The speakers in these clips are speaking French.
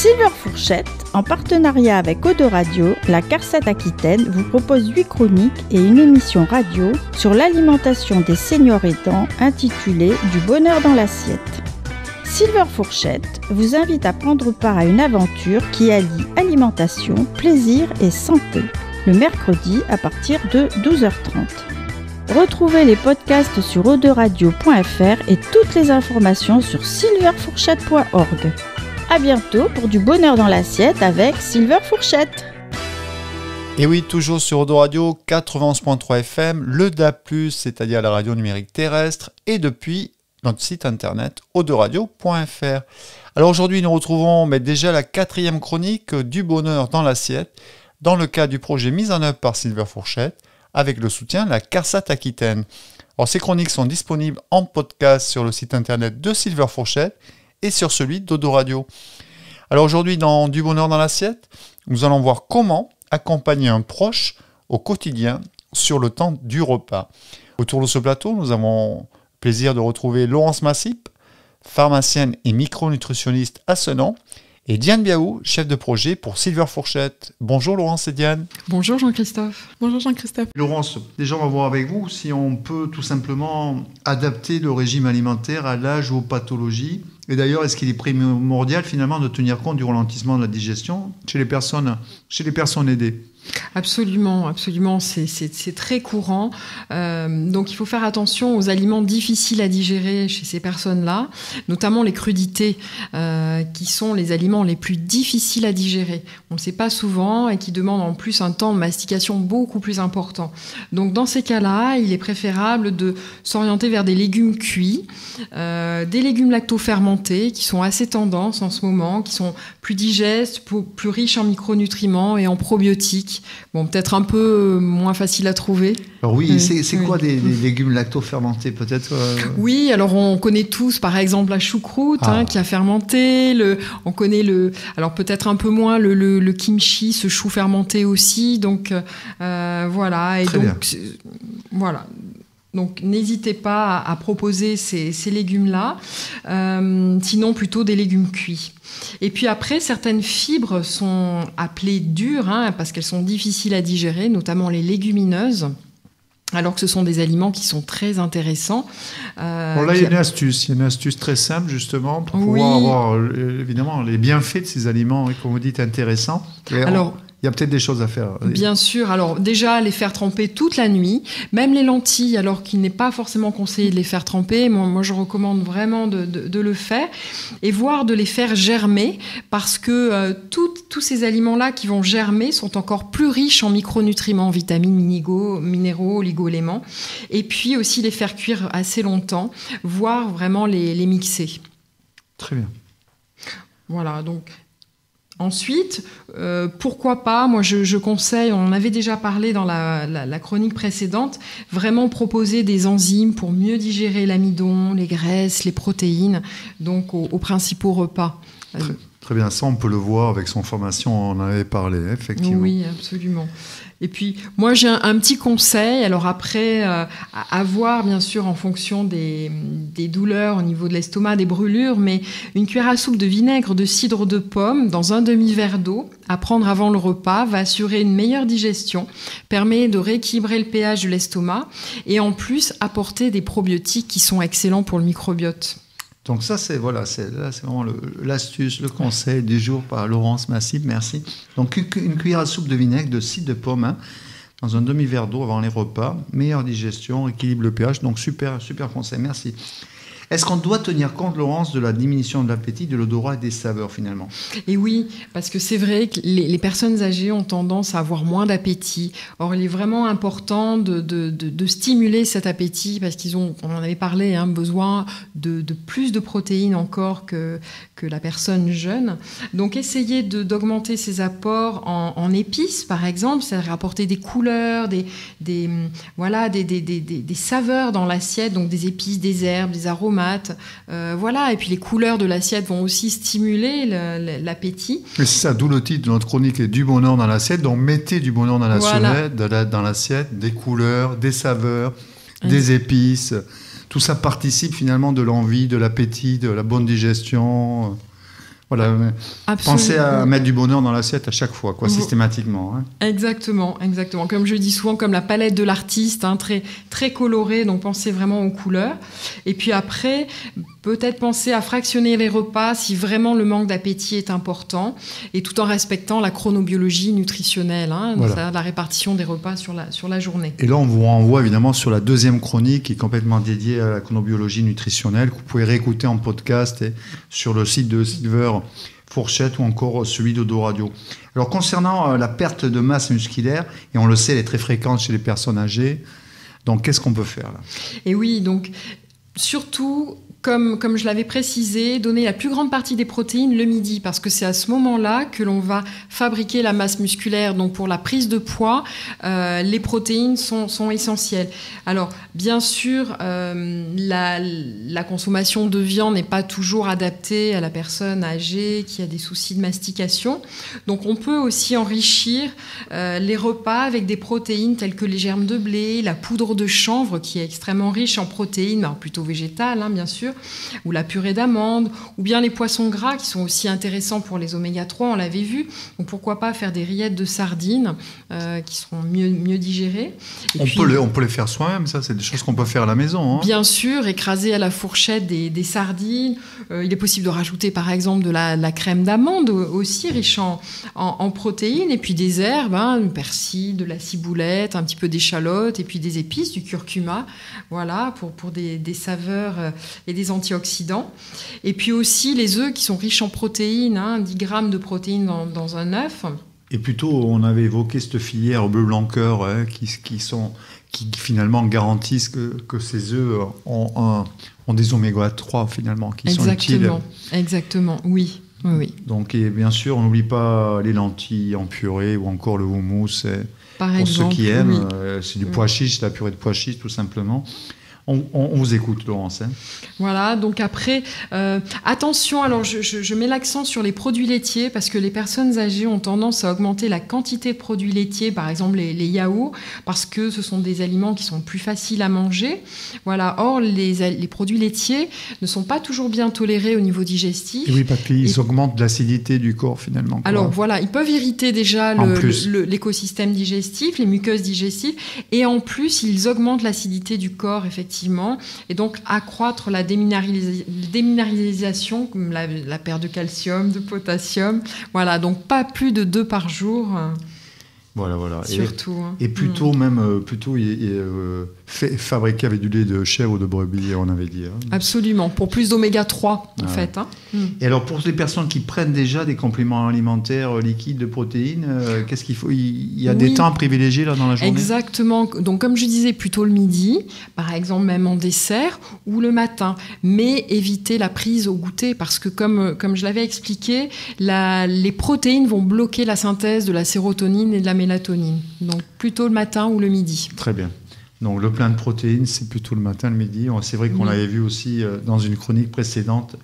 Silver Fourchette, en partenariat avec Eau de Radio, la CARSAT Aquitaine vous propose 8 chroniques et une émission radio sur l'alimentation des seniors aidants intitulée « Du bonheur dans l'assiette ». Silver Fourchette vous invite à prendre part à une aventure qui allie alimentation, plaisir et santé, le mercredi à partir de 12h30. Retrouvez les podcasts sur eau-de-radio.fr et toutes les informations sur silverfourchette.org. À bientôt pour du bonheur dans l'assiette avec Silver Fourchette. Et oui, toujours sur Eau de Radio 91.3 FM, le DAB+, c'est-à-dire la radio numérique terrestre, et depuis notre site internet eau-de-radio.fr. Alors aujourd'hui, nous retrouvons déjà la 4e chronique du bonheur dans l'assiette, dans le cadre du projet mis en œuvre par Silver Fourchette, avec le soutien de la CARSAT Aquitaine. Alors ces chroniques sont disponibles en podcast sur le site internet de Silver Fourchette et sur celui d'Eau de Radio. Alors aujourd'hui, dans Du bonheur dans l'assiette, nous allons voir comment accompagner un proche au quotidien sur le temps du repas. Autour de ce plateau, nous avons plaisir de retrouver Laurence Massip, pharmacienne et micronutritionniste à Senon, et Diane Biaou, chef de projet pour Silver Fourchette. Bonjour Laurence et Diane. Bonjour Jean-Christophe. Bonjour Jean-Christophe. Laurence, déjà on va voir avec vous si on peut tout simplement adapter le régime alimentaire à l'âge ou aux pathologies. Et d'ailleurs, est-ce qu'il est primordial finalement de tenir compte du ralentissement de la digestion chez les personnes aidées ? Absolument, absolument, c'est très courant. Donc il faut faire attention aux aliments difficiles à digérer chez ces personnes-là, notamment les crudités, qui sont les aliments les plus difficiles à digérer. On ne le sait pas souvent et qui demandent en plus un temps de mastication beaucoup plus important. Donc dans ces cas-là, il est préférable de s'orienter vers des légumes cuits, des légumes lacto-fermentés qui sont assez tendance en ce moment, qui sont plus digestes, plus riches en micronutriments et en probiotiques. Bon, peut-être un peu moins facile à trouver. Alors oui, c'est quoi des légumes lacto-fermentés peut-être Oui, alors on connaît tous par exemple la choucroute qui a fermenté, on connaît alors peut-être un peu moins le kimchi, ce chou fermenté aussi, donc voilà. Et très donc bien. Voilà. Donc n'hésitez pas à proposer ces légumes-là, sinon plutôt des légumes cuits. Et puis après, certaines fibres sont appelées dures, parce qu'elles sont difficiles à digérer, notamment les légumineuses, alors que ce sont des aliments qui sont très intéressants. Bon, là, il y a une astuce très simple justement pour pouvoir avoir évidemment les bienfaits de ces aliments, comme vous dites, intéressants. Alors, il y a peut-être des choses à faire. Bien sûr. Alors déjà, les faire tremper toute la nuit. Même les lentilles, alors qu'il n'est pas forcément conseillé de les faire tremper. Moi je recommande vraiment de le faire. Et voire de les faire germer. Parce que tous ces aliments-là qui vont germer sont encore plus riches en micronutriments, vitamines, minéraux, oligo-éléments. Et puis aussi les faire cuire assez longtemps. Voire vraiment les mixer. Très bien. Voilà, donc... Ensuite, pourquoi pas, moi je conseille, on en avait déjà parlé dans la chronique précédente, vraiment proposer des enzymes pour mieux digérer l'amidon, les graisses, les protéines, donc aux principaux repas. Très bien, ça on peut le voir avec son formation, on en avait parlé, effectivement. Oui, absolument. Et puis, moi, j'ai un petit conseil. Alors après, à voir, bien sûr, en fonction des douleurs au niveau de l'estomac, des brûlures, mais une cuillère à soupe de vinaigre de cidre de pomme dans un demi-verre d'eau à prendre avant le repas va assurer une meilleure digestion, permet de rééquilibrer le pH de l'estomac et en plus apporter des probiotiques qui sont excellents pour le microbiote. Donc ça, c'est vraiment l'astuce, le conseil du jour par Laurence Massip, merci. Donc une cuillère à soupe de vinaigre de cidre de pomme dans un demi-verre d'eau avant les repas, meilleure digestion, équilibre le pH, donc super conseil, merci. Est-ce qu'on doit tenir compte, Laurence, de la diminution de l'appétit, de l'odorat et des saveurs, finalement ? Et oui, parce que c'est vrai que les personnes âgées ont tendance à avoir moins d'appétit. Or, il est vraiment important de stimuler cet appétit, parce qu'ils ont, on en avait parlé, besoin de plus de protéines encore que la personne jeune. Donc, essayez d'augmenter ces apports en épices, par exemple, c'est-à-dire apporter des couleurs, des saveurs dans l'assiette, donc des épices, des herbes, des aromates. Et puis les couleurs de l'assiette vont aussi stimuler l'appétit. Mais c'est ça, d'où le titre de notre chronique est Du bonheur dans l'assiette. Donc mettez du bonheur dans l'assiette, des couleurs, des saveurs, des épices. Tout ça participe finalement de l'envie, de l'appétit, de la bonne digestion. Voilà, Absolument. pensez à mettre du bonheur dans l'assiette à chaque fois, systématiquement. Hein. Exactement. Comme je dis souvent, comme la palette de l'artiste, très, très colorée, donc pensez vraiment aux couleurs. Et puis après, peut-être penser à fractionner les repas si vraiment le manque d'appétit est important, et tout en respectant la chronobiologie nutritionnelle, voilà. La répartition des repas sur la journée. Et là, on vous renvoie évidemment sur la deuxième chronique qui est complètement dédiée à la chronobiologie nutritionnelle, que vous pouvez réécouter en podcast et sur le site de Silver Fourchette ou encore celui d'Odo Radio. Alors concernant la perte de masse musculaire, et on le sait, elle est très fréquente chez les personnes âgées, donc qu'est-ce qu'on peut faire là ? Et oui, donc surtout, comme je l'avais précisé, donner la plus grande partie des protéines le midi, parce que c'est à ce moment-là que l'on va fabriquer la masse musculaire. Donc pour la prise de poids, les protéines sont essentielles. Alors bien sûr, la consommation de viande n'est pas toujours adaptée à la personne âgée qui a des soucis de mastication. Donc on peut aussi enrichir les repas avec des protéines telles que les germes de blé, la poudre de chanvre qui est extrêmement riche en protéines, alors plutôt végétales bien sûr, ou la purée d'amandes, ou bien les poissons gras qui sont aussi intéressants pour les oméga 3, on l'avait vu. Donc pourquoi pas faire des rillettes de sardines qui seront mieux digérées. Et on peut les faire soi-même, ça c'est des choses qu'on peut faire à la maison. Hein. Bien sûr, écraser à la fourchette des sardines. Il est possible de rajouter par exemple de la crème d'amande aussi riche en protéines, et puis des herbes, du persil, de la ciboulette, un petit peu d'échalote, et puis des épices, du curcuma, voilà, pour des saveurs et des antioxydants. Et puis aussi les œufs qui sont riches en protéines, 10 grammes de protéines dans un œuf. Et plutôt, on avait évoqué cette filière bleu blanc cœur qui finalement garantissent que ces œufs ont des oméga 3 finalement qui sont utiles. Exactement, oui. Donc et bien sûr, on n'oublie pas les lentilles en purée ou encore le houmous. Par pour exemple, ceux qui aiment, c'est du pois chiche, la purée de pois chiche tout simplement. On vous écoute, Laurence. Voilà, donc après, attention, alors je mets l'accent sur les produits laitiers parce que les personnes âgées ont tendance à augmenter la quantité de produits laitiers, par exemple les yaourts, parce que ce sont des aliments qui sont plus faciles à manger. Voilà. Or, les produits laitiers ne sont pas toujours bien tolérés au niveau digestif. Et oui, parce qu'ils augmentent l'acidité du corps finalement. Alors voilà, ils peuvent irriter déjà l'écosystème digestif, les muqueuses digestives, et en plus, ils augmentent l'acidité du corps, effectivement. Et donc accroître la déminéralisation, comme la perte de calcium, de potassium. Voilà, donc pas plus de 2 par jour. Voilà. Surtout. Et plutôt fabriqué avec du lait de chèvre ou de brebis, on avait dit. Absolument, pour plus d'oméga 3 en fait. Et alors pour les personnes qui prennent déjà des compléments alimentaires liquides de protéines, qu'est-ce qu'il faut ? Il y a des temps à privilégier là dans la journée ? Exactement. Donc comme je disais, plutôt le midi, par exemple même en dessert, ou le matin. Mais éviter la prise au goûter parce que comme je l'avais expliqué, les protéines vont bloquer la synthèse de la sérotonine et de la mélatonine. Donc plutôt le matin ou le midi. Très bien. Donc le plein de protéines, c'est plutôt le matin, le midi. C'est vrai qu'on l'avait vu aussi dans une chronique précédente.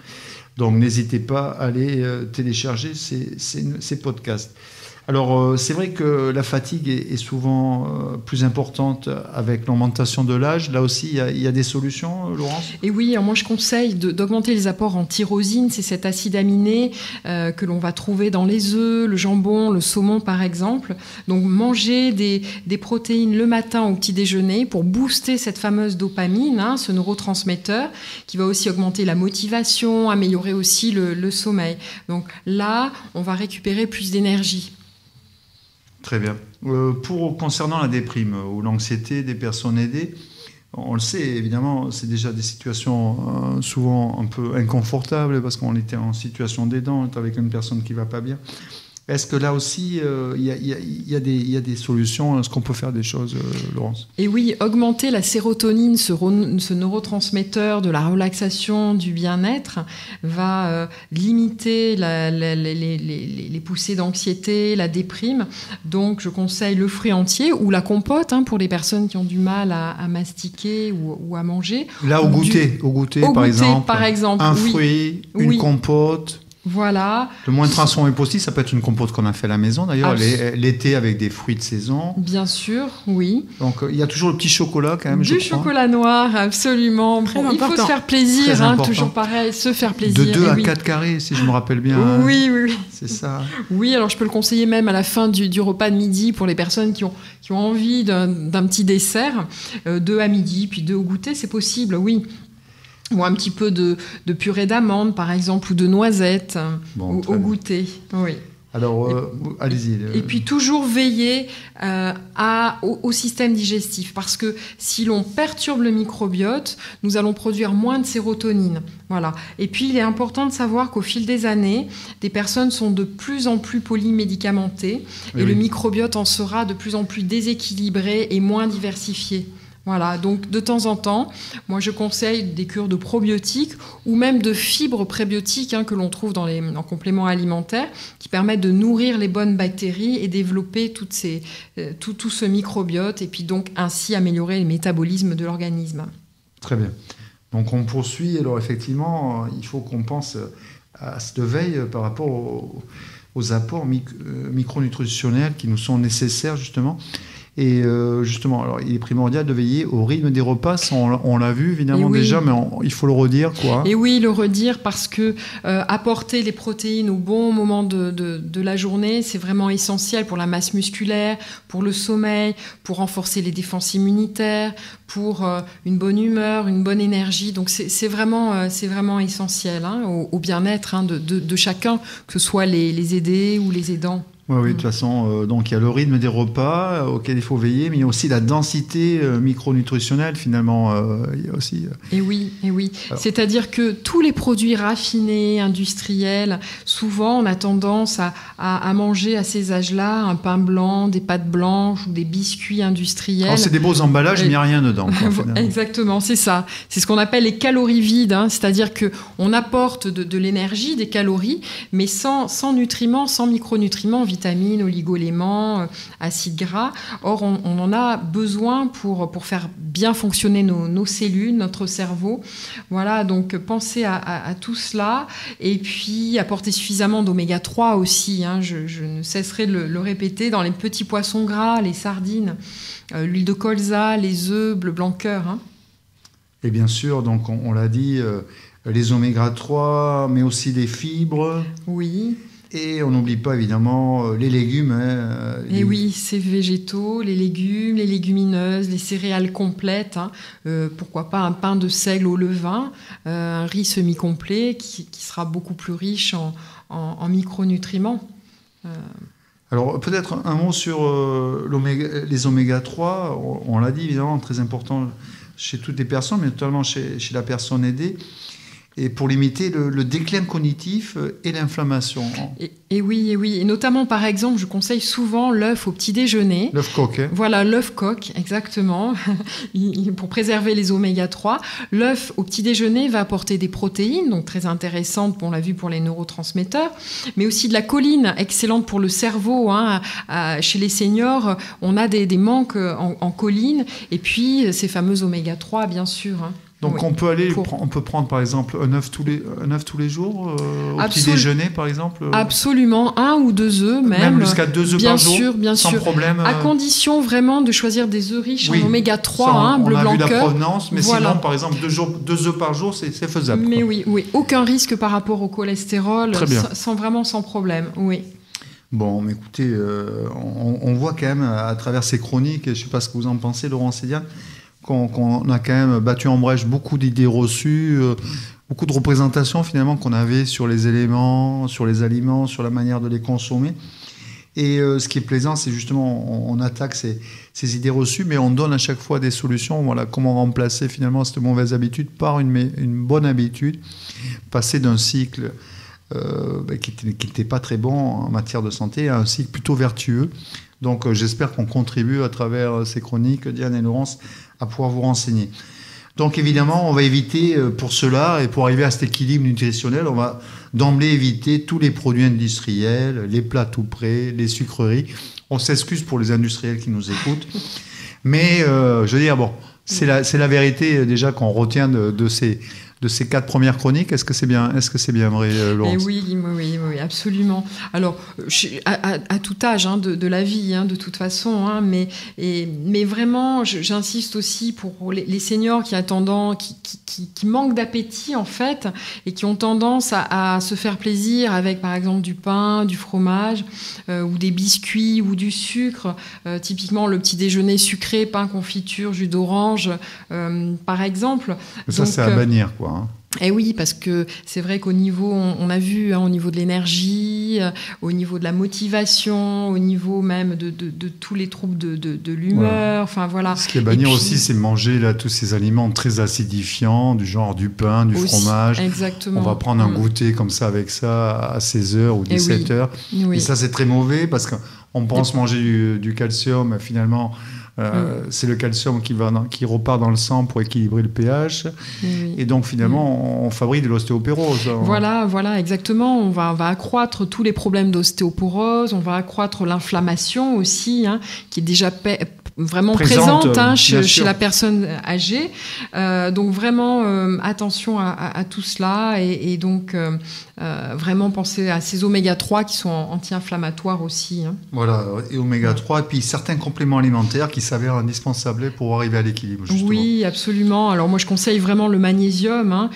Donc n'hésitez pas à aller télécharger ces podcasts. Alors c'est vrai que la fatigue est souvent plus importante avec l'augmentation de l'âge. Là aussi, il y a des solutions, Laurence ? Et oui, alors moi je conseille d'augmenter les apports en tyrosine. C'est cet acide aminé que l'on va trouver dans les œufs, le jambon, le saumon par exemple. Donc manger des protéines le matin au petit déjeuner pour booster cette fameuse dopamine, ce neurotransmetteur qui va aussi augmenter la motivation, améliorer aussi le sommeil. Donc là, on va récupérer plus d'énergie. Très bien. Concernant la déprime ou l'anxiété des personnes aidées, on le sait, évidemment, c'est déjà des situations souvent un peu inconfortables parce qu'on était en situation d'aidant avec une personne qui ne va pas bien. Est-ce que là aussi, il y a des solutions ? Est-ce qu'on peut faire des choses, Laurence ? Et oui, augmenter la sérotonine, ce neurotransmetteur de la relaxation, du bien-être, va limiter les poussées d'anxiété, la déprime. Donc, je conseille le fruit entier ou la compote pour les personnes qui ont du mal à mastiquer ou à manger. Là, au goûter, par exemple. Un fruit, une compote. Voilà. Le moins transformé possible, ça peut être une compote qu'on a fait à la maison, d'ailleurs, l'été avec des fruits de saison. Bien sûr, oui. Donc, il y a toujours le petit chocolat, quand même, Du chocolat noir, absolument. Bon, il faut se faire plaisir, toujours pareil, se faire plaisir. De 2 à 4 carrés, si je me rappelle bien. Oui. C'est ça. Oui, alors je peux le conseiller même à la fin du repas de midi pour les personnes qui ont envie d'un petit dessert. 2 à midi, puis 2 au goûter, c'est possible, oui. Ou un petit peu de purée d'amandes, par exemple, ou de noisettes au goûter. Oui. Alors, allez-y. Et puis toujours veiller au système digestif, parce que si l'on perturbe le microbiote, nous allons produire moins de sérotonine. Voilà. Et puis il est important de savoir qu'au fil des années, des personnes sont de plus en plus polymédicamentées et le microbiote en sera de plus en plus déséquilibré et moins diversifié. Voilà, donc de temps en temps, moi je conseille des cures de probiotiques ou même de fibres prébiotiques que l'on trouve en compléments alimentaires qui permettent de nourrir les bonnes bactéries et développer tout ce microbiote et puis donc ainsi améliorer le métabolisme de l'organisme. Très bien. Donc on poursuit. Alors effectivement, il faut qu'on pense à cette veille par rapport aux apports micronutritionnels qui nous sont nécessaires justement. Et justement, alors, il est primordial de veiller au rythme des repas. Ça, on l'a vu évidemment déjà, mais il faut le redire, quoi. Et oui, le redire parce que apporter les protéines au bon moment de la journée, c'est vraiment essentiel pour la masse musculaire, pour le sommeil, pour renforcer les défenses immunitaires, pour une bonne humeur, une bonne énergie. Donc c'est vraiment essentiel au bien-être de chacun, que ce soit les aidés ou les aidants. Oui, de toute façon, donc il y a le rythme des repas auquel il faut veiller, mais il y a aussi la densité micronutritionnelle finalement. Il y a aussi. Et oui. Alors, c'est-à-dire que tous les produits raffinés, industriels, souvent on a tendance à manger à ces âges-là un pain blanc, des pâtes blanches ou des biscuits industriels. Alors, c'est des beaux emballages, mais il n'y a rien dedans. Quoi, exactement, c'est ça. C'est ce qu'on appelle les calories vides, c'est-à-dire qu'on apporte de l'énergie, des calories, mais sans nutriments, sans micronutriments, vitamines, oligoéléments, acides gras. Or, on en a besoin pour faire bien fonctionner nos cellules, notre cerveau. Voilà, donc pensez à tout cela. Et puis, apporter suffisamment d'oméga 3 aussi. Je ne cesserai de le répéter, dans les petits poissons gras, les sardines, l'huile de colza, les œufs, bleu blanc cœur. Et bien sûr, donc on l'a dit, les oméga 3, mais aussi les fibres. Oui. Et on n'oublie pas évidemment les légumes. Oui, ces végétaux, les légumes, les légumineuses, les céréales complètes. Pourquoi pas un pain de seigle au levain, un riz semi-complet qui sera beaucoup plus riche en micronutriments. Alors peut-être un mot sur les oméga 3. On l'a dit évidemment, très important chez toutes les personnes, mais notamment chez la personne aidée. Et pour limiter le déclin cognitif et l'inflammation. Et oui. Et notamment, par exemple, je conseille souvent l'œuf au petit déjeuner. L'œuf coq. Voilà, l'œuf coq, exactement, pour préserver les oméga 3. L'œuf au petit déjeuner va apporter des protéines, donc très intéressantes, on l'a vu, pour les neurotransmetteurs, mais aussi de la choline, excellente pour le cerveau. Chez les seniors, on a des manques en choline, et puis ces fameux oméga 3, bien sûr. Donc on peut prendre par exemple un œuf tous les jours au petit déjeuner par exemple. Absolument, 1 ou 2 œufs même jusqu'à 2 œufs par jour, bien sûr, problème. À condition vraiment de choisir des œufs riches en oméga 3, bleu blanc cœur. On a vu la provenance, mais sinon par exemple 2 œufs par jour c'est faisable. Mais oui, aucun risque par rapport au cholestérol, sans problème, oui. Bon, mais écoutez, on voit quand même à travers ces chroniques, je ne sais pas ce que vous en pensez, Laurent Sédian, qu'on a quand même battu en brèche beaucoup d'idées reçues, beaucoup de représentations finalement qu'on avait sur les éléments, sur les aliments, sur la manière de les consommer. Et ce qui est plaisant, c'est justement, on attaque ces idées reçues, mais on donne à chaque fois des solutions. Voilà, comment remplacer finalement cette mauvaise habitude par une bonne habitude, passer d'un cycle qui n'était pas très bon en matière de santé à un cycle plutôt vertueux. Donc j'espère qu'on contribue à travers ces chroniques, Diane et Laurence, à pouvoir vous renseigner. Donc évidemment, on va éviter pour cela, et pour arriver à cet équilibre nutritionnel, on va d'emblée éviter tous les produits industriels, les plats tout prêts, les sucreries. On s'excuse pour les industriels qui nous écoutent. Mais je veux dire, bon, c'est la vérité déjà qu'on retient de ces de ces 4 premières chroniques. Est-ce que c'est bien vrai, Laurence ? Oui, absolument. Alors, à tout âge de la vie, de toute façon, mais vraiment, j'insiste aussi pour les seniors qui manquent d'appétit, en fait, et qui ont tendance à se faire plaisir avec, par exemple, du pain, du fromage, ou des biscuits, ou du sucre. Typiquement, le petit déjeuner sucré, pain, confiture, jus d'orange, par exemple. Ça, c'est à bannir, quoi. Et oui, parce que c'est vrai qu'au niveau, on a vu, au niveau de l'énergie, au niveau de la motivation, au niveau même de tous les troubles de l'humeur, enfin voilà. Ce qui est bannir aussi, c'est manger là, tous ces aliments très acidifiants, du genre du pain, du fromage. Exactement. On va prendre un goûter comme ça avec ça à 16h ou 17h. Et ça, c'est très mauvais parce qu'on pense manger du calcium, finalement... c'est le calcium qui repart dans le sang pour équilibrer le pH. Et donc, finalement, on fabrique de l'ostéoporose. Voilà, exactement. On va accroître tous les problèmes d'ostéoporose, on va accroître l'inflammation aussi, qui est déjà vraiment présente chez la personne âgée. Donc, vraiment, attention à tout cela et donc, vraiment penser à ces oméga-3 qui sont anti-inflammatoires aussi. Voilà, et oméga-3, et puis certains compléments alimentaires qui s'avèrent indispensables pour arriver à l'équilibre, justement. Oui, absolument. Alors moi, je conseille vraiment le magnésium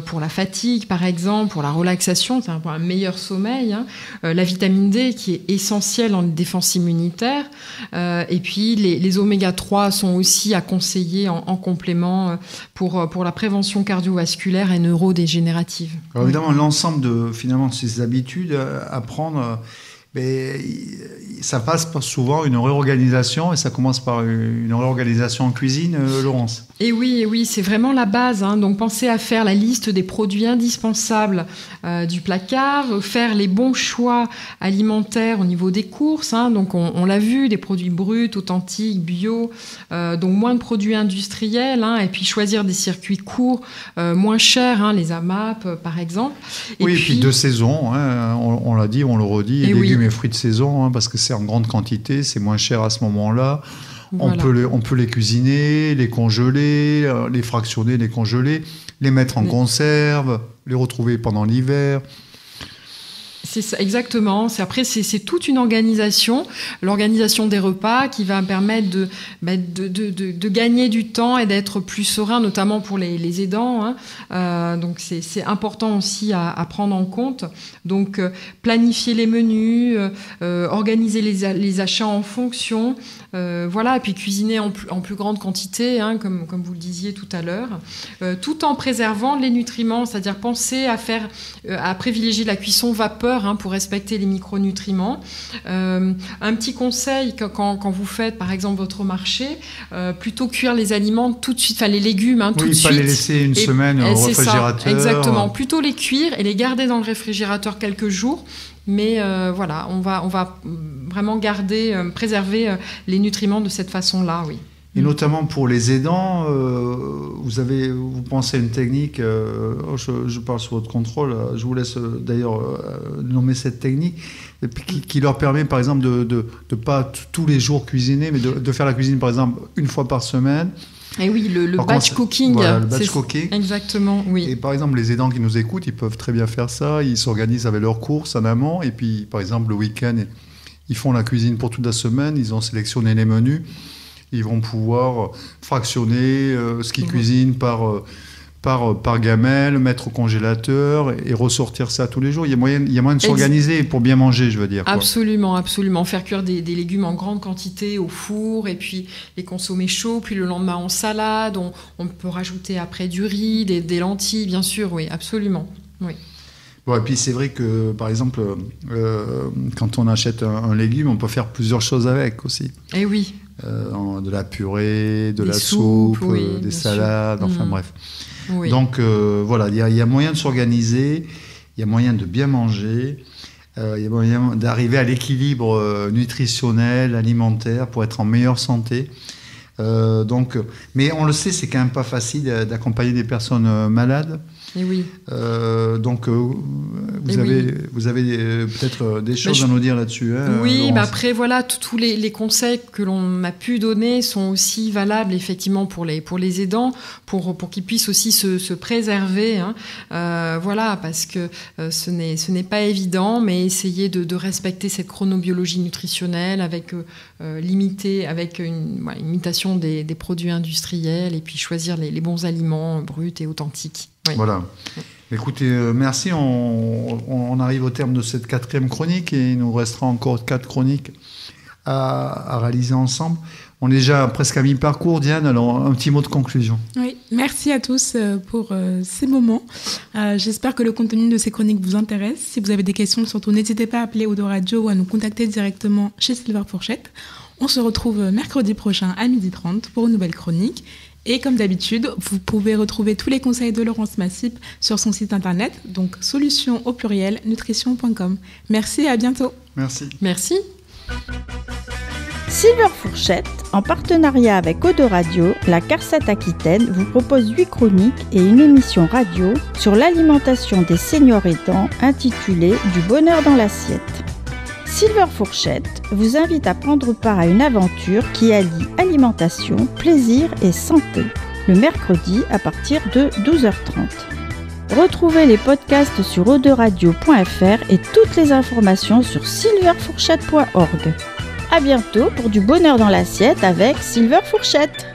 pour la fatigue, par exemple, pour la relaxation, pour un meilleur sommeil. La vitamine D qui est essentielle en défense immunitaire. Et puis, les oméga-3 sont aussi à conseiller en complément pour la prévention cardiovasculaire et neurodégénérative. Alors évidemment, l'ensemble de ces habitudes à prendre... Mais ça passe par souvent une réorganisation, et ça commence par une réorganisation en cuisine, Laurence. Et oui, c'est vraiment la base. Donc, pensez à faire la liste des produits indispensables du placard, faire les bons choix alimentaires au niveau des courses. Donc, on l'a vu, des produits bruts, authentiques, bio, donc moins de produits industriels, et puis choisir des circuits courts, moins chers, les AMAP, par exemple. Et puis de saison, on l'a dit, on le redit, légumes et fruits de saison, parce que c'est en grande quantité, c'est moins cher à ce moment-là. Voilà. On peut les cuisiner, les congeler, les fractionner, les congeler, les mettre en conserve, les retrouver pendant l'hiver. C'est ça, exactement. Après, c'est toute une organisation, l'organisation des repas qui va permettre de gagner du temps et d'être plus serein, notamment pour les aidants. Donc, c'est important aussi à prendre en compte. Donc, planifier les menus, organiser les achats en fonction, et puis cuisiner en plus grande quantité, comme vous le disiez tout à l'heure, tout en préservant les nutriments, c'est-à-dire penser à privilégier la cuisson vapeur pour respecter les micronutriments. Un petit conseil quand vous faites par exemple votre marché, plutôt cuire les aliments tout de suite, les légumes tout de suite. Oui, pas les laisser une semaine au réfrigérateur. Ça, exactement, plutôt les cuire et les garder dans le réfrigérateur quelques jours. Mais on va vraiment préserver les nutriments de cette façon-là, oui. Et notamment pour les aidants, vous pensez à une technique, je parle sous votre contrôle, je vous laisse d'ailleurs nommer cette technique, qui leur permet par exemple de pas tous les jours cuisiner, mais de faire la cuisine par exemple une fois par semaine. Et oui, le batch cooking. Voilà, le batch cooking. Exactement, oui. Et par exemple, les aidants qui nous écoutent, ils peuvent très bien faire ça, ils s'organisent avec leurs courses en amont, et puis par exemple le week-end, ils font la cuisine pour toute la semaine, ils ont sélectionné les menus. Ils vont pouvoir fractionner ce qu'ils cuisinent par gamelle, mettre au congélateur et ressortir ça tous les jours. Il y a moyen de s'organiser pour bien manger, je veux dire. Absolument. Faire cuire des légumes en grande quantité au four et puis les consommer chauds, puis le lendemain en salade. On peut rajouter après du riz, des lentilles, bien sûr. Oui, absolument. Oui. Bon, et puis c'est vrai que, par exemple, quand on achète un légume, on peut faire plusieurs choses avec aussi. Eh oui. De la purée, de la soupe, des salades, bref. Oui. Donc voilà, il y a moyen de s'organiser, il y a moyen de bien manger, il y a moyen d'arriver à l'équilibre nutritionnel, alimentaire, pour être en meilleure santé. Mais on le sait, c'est quand même pas facile d'accompagner des personnes malades. Et oui. Donc, vous avez peut-être des choses à nous dire là-dessus. Hein, oui, après, voilà, tous les conseils que l'on a pu donner sont aussi valables, effectivement, pour les aidants, pour qu'ils puissent aussi se préserver. Hein. Voilà, parce que ce n'est pas évident, mais essayer de respecter cette chronobiologie nutritionnelle avec une imitation des produits industriels et puis choisir les bons aliments bruts et authentiques. Oui. Voilà. Écoutez, merci. On arrive au terme de cette 4e chronique et il nous restera encore 4 chroniques à réaliser ensemble. On est déjà presque à mi-parcours. Diane, alors un petit mot de conclusion. Oui, merci à tous pour ces moments. J'espère que le contenu de ces chroniques vous intéresse. Si vous avez des questions, surtout n'hésitez pas à appeler Odo Radio ou à nous contacter directement chez Silver Fourchette. On se retrouve mercredi prochain à 12h30 pour une nouvelle chronique. Et comme d'habitude, vous pouvez retrouver tous les conseils de Laurence Massip sur son site internet, donc solution@nutrition.com. Merci et à bientôt. Merci. Merci. Silver Fourchette, en partenariat avec Odo Radio, la CARSAT Aquitaine vous propose 8 chroniques et une émission radio sur l'alimentation des seniors aidants intitulée « Du bonheur dans l'assiette ». Silver Fourchette vous invite à prendre part à une aventure qui allie alimentation, plaisir et santé, le mercredi à partir de 12h30. Retrouvez les podcasts sur odoradio.fr et toutes les informations sur silverfourchette.org. À bientôt pour du bonheur dans l'assiette avec Silver Fourchette.